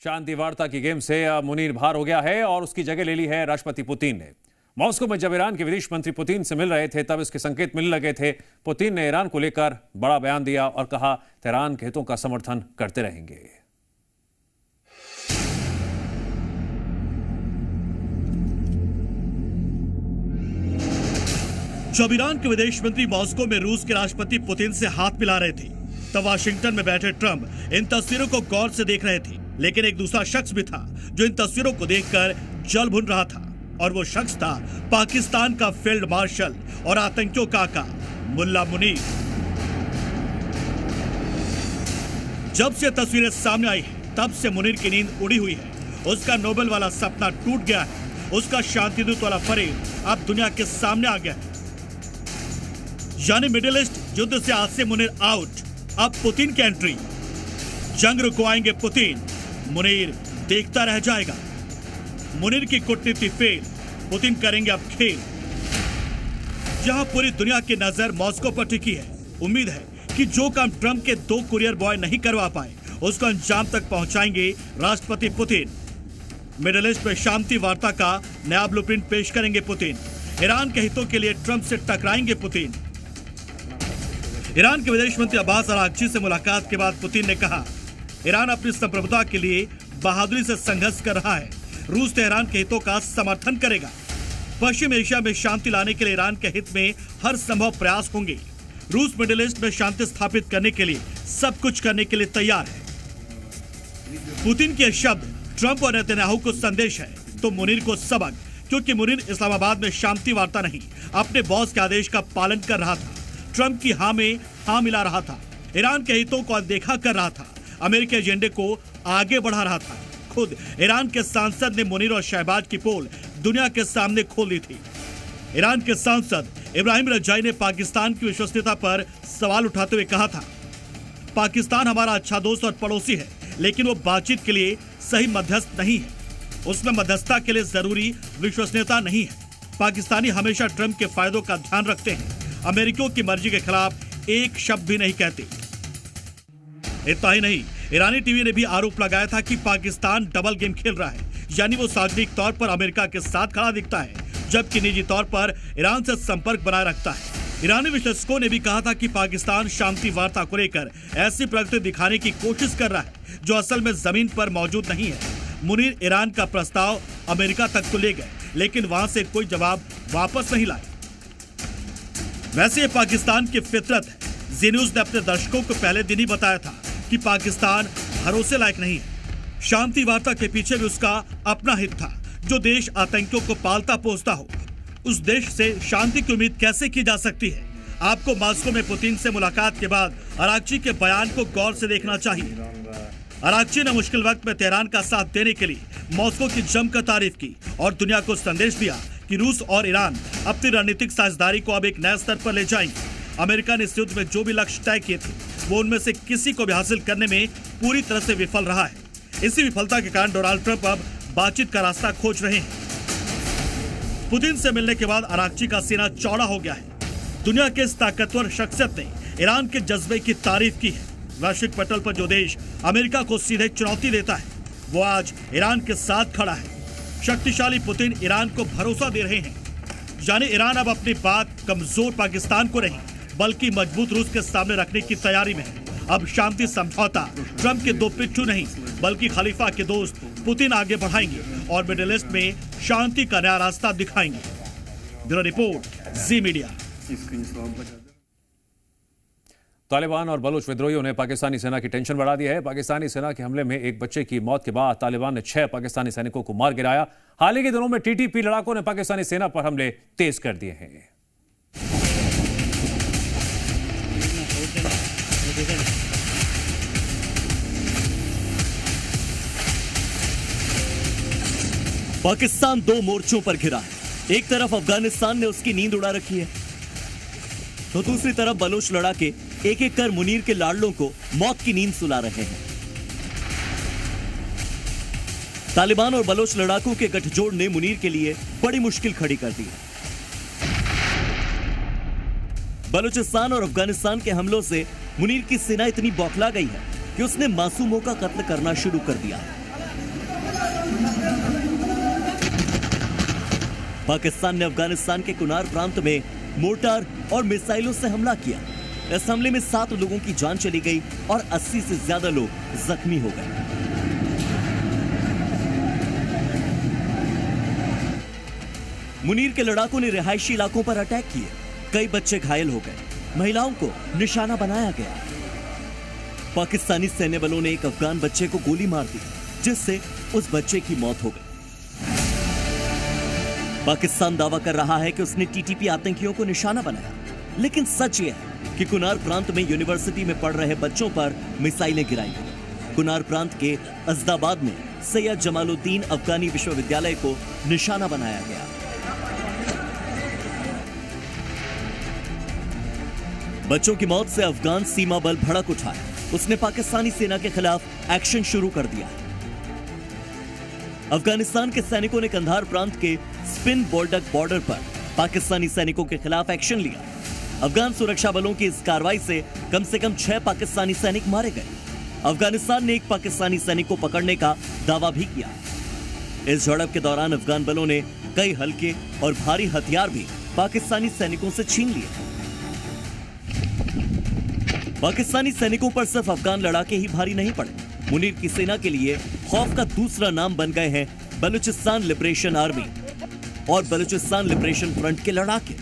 शांति वार्ता की गेम से अब मुनीर बाहर हो गया है और उसकी जगह ले ली है राष्ट्रपति पुतिन ने। मॉस्को में जब ईरान के विदेश मंत्री पुतिन से मिल रहे थे तब इसके संकेत मिलने लगे थे। पुतिन ने ईरान को लेकर बड़ा बयान दिया और कहा तेहरान के हितों का समर्थन करते रहेंगे। जब ईरान के विदेश मंत्री मॉस्को में रूस के राष्ट्रपति पुतिन से हाथ मिला रहे थे तब वाशिंगटन में बैठे ट्रंप इन तस्वीरों को गौर से देख रहे थे। लेकिन एक दूसरा शख्स भी था जो इन तस्वीरों को देखकर जल भुन रहा था और वो शख्स था पाकिस्तान का फील्ड मार्शल और आतंकियों का आका मुल्ला मुनीर। जब से तस्वीरें सामने आई है तब से मुनीर की नींद उड़ी हुई है। उसका नोबेल वाला सपना टूट गया है। उसका शांतिदूत वाला फरेब अब दुनिया के सामने आ गया है। यानी मिडिल ईस्ट युद्ध से आज से मुनीर आउट। अब पुतिन की एंट्री। जंग रुकवाएंगे पुतिन, मुनीर देखता रह जाएगा। मुनीर की कूटनीति फेल, पुतिन करेंगे अब खेल। जहां पूरी दुनिया की नजर मॉस्को पर टिकी है, उम्मीद है कि जो काम ट्रंप के 2 कुरियर बॉय नहीं करवा पाए उसको अंजाम तक पहुंचाएंगे राष्ट्रपति पुतिन। मिडिल ईस्ट में शांति वार्ता का नया ब्लूप्रिंट पेश करेंगे पुतिन। ईरान के हितों के लिए ट्रंप से टकराएंगे पुतिन। ईरान के विदेश मंत्री अब्बास अरागची से मुलाकात के बाद पुतिन ने कहा ईरान अपनी संप्रभुता के लिए बहादुरी से संघर्ष कर रहा है। रूस तेहरान के हितों का समर्थन करेगा। पश्चिम एशिया में शांति लाने के लिए ईरान के हित में हर संभव प्रयास होंगे। रूस मिडिल ईस्ट में शांति स्थापित करने के लिए सब कुछ करने के लिए तैयार है। पुतिन के शब्द ट्रंप और नेतन्याहू को संदेश है तो मुनीर को सबक, क्योंकि मुनीर इस्लामाबाद में शांति वार्ता नहीं अपने बॉस के आदेश का पालन कर रहा था। ट्रंप की हाँ में हाँ मिला रहा था। ईरान के हितों को अनदेखा कर रहा था। अमेरिकी एजेंडे को आगे बढ़ा रहा था। खुद ईरान के सांसद ने मुनीर और शहबाज की पोल दुनिया के सामने खोल दी थी। ईरान के सांसद इब्राहिम रजाई ने पाकिस्तान की विश्वसनीयता पर सवाल उठाते हुए कहा था पाकिस्तान हमारा अच्छा दोस्त और पड़ोसी है, लेकिन वो बातचीत के लिए सही मध्यस्थ नहीं है। उसमें मध्यस्थता के लिए जरूरी विश्वसनीयता नहीं है। पाकिस्तानी हमेशा ट्रंप के फायदों का ध्यान रखते हैं, अमेरिकियों की मर्जी के खिलाफ एक शब्द भी नहीं कहते। इतना ही नहीं, ईरानी टीवी ने भी आरोप लगाया था कि पाकिस्तान डबल गेम खेल रहा है, यानी वो सार्वजनिक तौर पर अमेरिका के साथ खड़ा दिखता है जबकि निजी तौर पर ईरान से संपर्क बनाए रखता है। ईरानी विश्लेषकों ने भी कहा था कि पाकिस्तान शांति वार्ता को लेकर ऐसी प्रगति दिखाने की कोशिश कर रहा है जो असल में जमीन पर मौजूद नहीं है। मुनीर ईरान का प्रस्ताव अमेरिका तक तो ले गए, लेकिन वहां से कोई जवाब वापस नहीं लाए। वैसे ये पाकिस्तान की फितरत है। जी न्यूज ने अपने दर्शकों को पहले दिन ही बताया था कि पाकिस्तान भरोसे लायक नहीं है। शांति वार्ता के पीछे भी उसका अपना हित था। जो देश आतंकियों को पालता पोसता हो, उस देश से शांति की उम्मीद कैसे की जा सकती है? आपको मॉस्को में पुतिन से मुलाकात के बाद अरागची के बयान को गौर से देखना चाहिए। अरागची ने मुश्किल वक्त में तेहरान का साथ देने के लिए मॉस्को की जमकर तारीफ की और दुनिया को संदेश दिया कि रूस और ईरान अपनी रणनीतिक साझेदारी को अब एक नए स्तर पर ले जाएंगे। अमेरिका ने इस युद्ध में जो भी लक्ष्य तय किए थे वो उनमें से किसी को भी हासिल करने में पूरी तरह से विफल रहा है। इसी विफलता के कारण डोनाल्ड ट्रंप अब बातचीत का रास्ता खोज रहे हैं। पुतिन से मिलने के बाद अरागची का सीना चौड़ा हो गया है। दुनिया के इस ताकतवर शख्सियत ने ईरान के जज्बे की तारीफ की है। वैश्विक पटल पर जो देश अमेरिका को सीधे चुनौती देता है वो आज ईरान के साथ खड़ा है। शक्तिशाली पुतिन ईरान को भरोसा दे रहे हैं, यानी ईरान अब अपनी बात कमजोर पाकिस्तान को नहीं बल्कि मजबूत रूस के सामने रखने की तैयारी में है। अब शांति समझौता ट्रंप के 2 पिट्ठू नहीं बल्कि खलीफा के दोस्त पुतिन आगे बढ़ाएंगे और मिडिल ईस्ट में शांति का नया रास्ता दिखाएंगे। ब्यूरो रिपोर्ट, जी मीडिया। तालिबान और बलूच विद्रोहियों ने पाकिस्तानी सेना की टेंशन बढ़ा दी है। पाकिस्तानी सेना के हमले में एक बच्चे की मौत के बाद तालिबान ने 6 पाकिस्तानी सैनिकों को मार गिराया। हाल ही के दिनों में टीटीपी लड़ाकों ने पाकिस्तानी सेना पर हमले तेज कर दिए हैं। पाकिस्तान 2 मोर्चों पर घिरा है। एक तरफ अफगानिस्तान ने उसकी नींद उड़ा रखी है तो दूसरी तरफ बलोच लड़ाके एक एक कर मुनीर के लाडलों को मौत की नींद सुला रहे हैं। तालिबान और बलोच लड़ाकों के गठजोड़ ने मुनीर के लिए बड़ी मुश्किल खड़ी कर दी है। बलूचिस्तान और अफगानिस्तान के हमलों से मुनीर की सेना इतनी बौखला गई है कि उसने मासूमों का कत्ल करना शुरू कर दिया है। पाकिस्तान ने अफगानिस्तान के कुनार प्रांत में मोर्टार और मिसाइलों से हमला किया। इस हमले में 7 लोगों की जान चली गई और 80 से ज्यादा लोग जख्मी हो गए। मुनीर के लड़ाकों ने रिहायशी इलाकों पर अटैक किए। कई बच्चे घायल हो गए। महिलाओं को निशाना बनाया गया। पाकिस्तानी सैन्य बलों ने एक अफगान बच्चे को गोली मार दी, जिससे उस बच्चे की मौत हो गई। पाकिस्तान दावा कर रहा है कि उसने टीटीपी आतंकियों को निशाना बनाया, लेकिन सच यह है कि कुनार प्रांत में यूनिवर्सिटी में पढ़ रहे बच्चों पर मिसाइलें गिराई गई। कुनार प्रांत के अज़दाबाद में सैयद जमालुद्दीन अफगानी विश्वविद्यालय को निशाना बनाया गया। बच्चों की मौत से अफगान सीमा बल भड़क उठा है। उसने पाकिस्तानी सेना के खिलाफ एक्शन शुरू कर दिया। अफगानिस्तान के सैनिकों ने कंधार प्रांत के स्पिन बोल्डक बॉर्डर पर पाकिस्तानी सैनिकों के खिलाफ एक्शन लिया। अफगान सुरक्षा बलों की इस कार्रवाई से कम 6 पाकिस्तानी सैनिक मारे गए। अफगानिस्तान ने एक पाकिस्तानी सैनिक को पकड़ने का दावा भी किया। इस झड़प के दौरान अफगान बलों ने कई हल्के और भारी हथियार भी पाकिस्तानी सैनिकों से छीन लिए। पाकिस्तानी सैनिकों पर सिर्फ अफगान लड़ाके ही भारी नहीं पड़े। मुनीर की सेना के लिए खौफ का दूसरा नाम बन गए हैं बलूचिस्तान लिबरेशन आर्मी और बलूचिस्तान लिबरेशन फ्रंट के लड़ाके।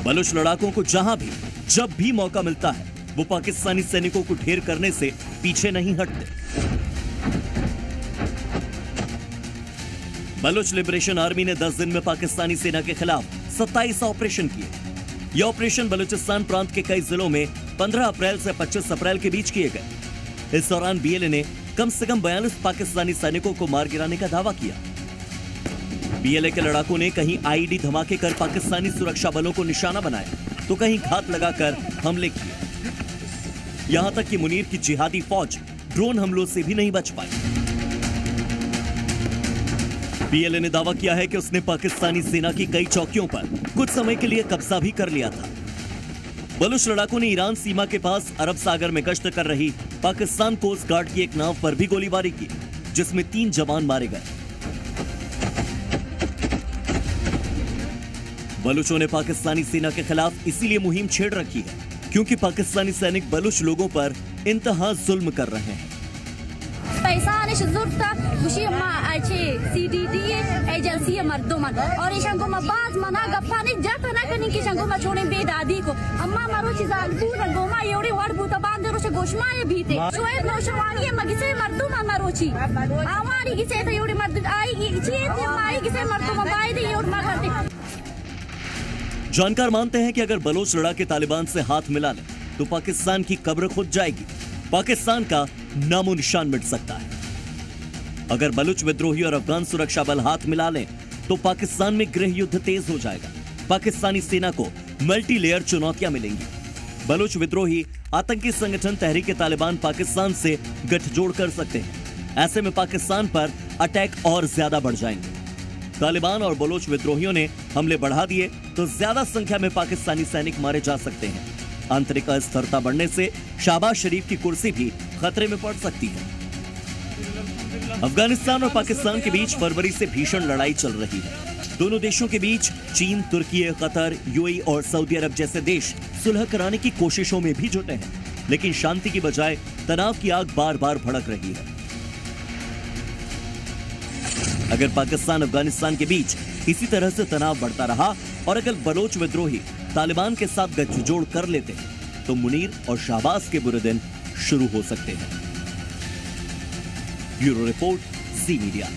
बलूच लड़ाकों को जहां भी जब भी मौका मिलता है, वो पाकिस्तानी सैनिकों को ढेर करने से पीछे नहीं हटते। बलूच लिबरेशन आर्मी ने 10 दिन में पाकिस्तानी सेना के खिलाफ 27 ऑपरेशन किए। यह ऑपरेशन बलूचिस्तान प्रांत के कई जिलों में 15 अप्रैल से 25 अप्रैल के बीच किए गए। इस दौरान बीएलए ने कम से कम 42 पाकिस्तानी सैनिकों को मार गिराने का दावा किया। बीएलए के लड़ाकों ने कहीं आईईडी धमाके कर पाकिस्तानी सुरक्षा बलों को निशाना बनाया, तो कहीं घात लगाकर हमले किए। यहां तक कि मुनीर की जिहादी फौज ड्रोन हमलों से भी नहीं बच पाई। बीएलए ने दावा किया है कि उसने पाकिस्तानी सेना की कई चौकियों पर कुछ समय के लिए कब्जा भी कर लिया था। बलूच लड़ाकों ने ईरान सीमा के पास अरब सागर में गश्त कर रही पाकिस्तान कोस्ट गार्ड की एक नाव पर भी गोलीबारी की, जिसमें 3 जवान मारे गए। बलूचों ने पाकिस्तानी सेना के खिलाफ इसीलिए मुहिम छेड़ रखी है क्योंकि पाकिस्तानी सैनिक बलूच लोगों पर इंतहा जुल्म कर रहे हैं। जानकार मानते हैं कि अगर बलोच लड़ाके तालिबान से हाथ मिला लें तो पाकिस्तान की कब्र खुद जाएगी। पाकिस्तान का नामो निशान मिट सकता है। अगर बलूच विद्रोही और अफगान सुरक्षा बल हाथ मिला लें तो पाकिस्तान में गृह युद्ध तेज हो जाएगा। पाकिस्तानी सेना को मल्टी लेयर चुनौतियां मिलेंगी। बलूच विद्रोही आतंकी संगठन तहरीक तालिबान पाकिस्तान से गठजोड़ कर सकते हैं। ऐसे में पाकिस्तान पर अटैक और ज्यादा बढ़ जाएंगे। तालिबान और बलोच विद्रोहियों ने हमले बढ़ा दिए तो ज्यादा संख्या में पाकिस्तानी सैनिक मारे जा सकते हैं। आंतरिक अस्थिरता बढ़ने से शहबाज शरीफ की कुर्सी भी खतरे में पड़ सकती है। अफगानिस्तान और पाकिस्तान के बीच फरवरी से भीषण लड़ाई चल रही है। दोनों देशों के बीच चीन, तुर्की, कतर, यूएई और सऊदी अरब जैसे देश सुलह कराने की कोशिशों में भी जुटे हैं, लेकिन शांति की बजाय तनाव की आग बार बार भड़क रही है। अगर पाकिस्तान अफगानिस्तान के बीच इसी तरह से तनाव बढ़ता रहा और अगर बलोच विद्रोही तालिबान के साथ गठजोड़ कर लेते हैं तो मुनीर और शहबाज के बुरे दिन शुरू हो सकते हैं। ब्यूरो रिपोर्ट, ज़ी मीडिया।